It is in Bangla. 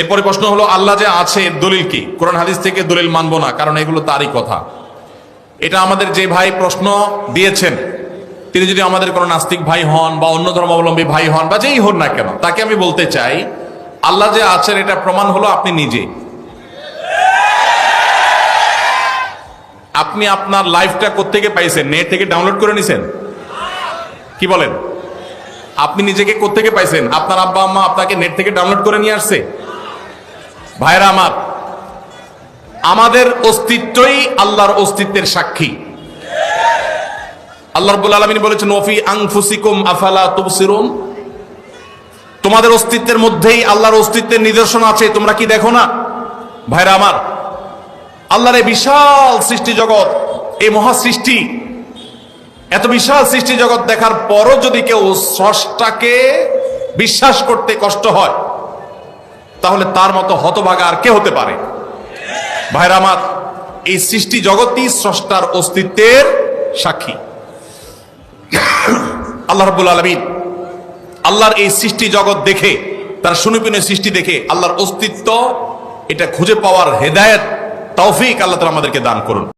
এরপরে প্রশ্ন হলো, আল্লাহ যে আছে এর দলিল কি? কোরআন হাদিস থেকে দলিল মানবো না, কারণ এগুলো তারই কথা। এটা আমাদের যে ভাই প্রশ্ন দিয়েছেন, তিনি যদি আমাদের কোনো নাস্তিক ভাই হন বা অন্য ধর্মাবলম্বী ভাই হন বা যেই হন না কেন, তাকে আমি বলতে চাই, আল্লাহ যে আছেন এটা প্রমাণ হলো আপনি নিজে। আপনি আপনার লাইফটা কোত্থেকে পাইছেন? নেট থেকে ডাউনলোড করে নিছেন? কি বলেন? আপনি নিজেকে কোত্থেকে পাইছেন? আপনার আব্বা আম্মা আপনাকে নেট থেকে ডাউনলোড করে নিয়ে আসছে? ভাইরা আমার, আমাদের অস্তিত্বই আল্লাহর অস্তিত্বের সাক্ষী। আল্লাহ রাব্বুল আলামিন বলেছেন, ওয়াফি আনফুসিকুম আফালা তুবসিরুন, তোমাদের অস্তিত্বের মধ্যেই আল্লাহর অস্তিত্বের নিদর্শন আছে, তোমরা কি দেখো না? ভাইরা আমার, আল্লাহর এই বিশাল সৃষ্টি জগৎ, এই মহা সৃষ্টি, এত বিশাল সৃষ্টি জগৎ দেখার পরও যদি কেউ স্রষ্টাকে বিশ্বাস করতে কষ্ট হয়, তাহলে তার মতো হতভাগা আর কে হতে পারে? ভাইরা আমার, এই সৃষ্টি জগৎই স্রষ্টার অস্তিত্বের সাক্ষী। আল্লাহ রাব্বুল আলামিন আল্লাহর এই সৃষ্টি জগৎ দেখে, তার সুনিপুণ সৃষ্টি দেখে আল্লাহর অস্তিত্ব এটা খুঁজে পাওয়ার হেদায়েত, তৌফিক আল্লাহ তাআলা আমাদেরকে দান করুন।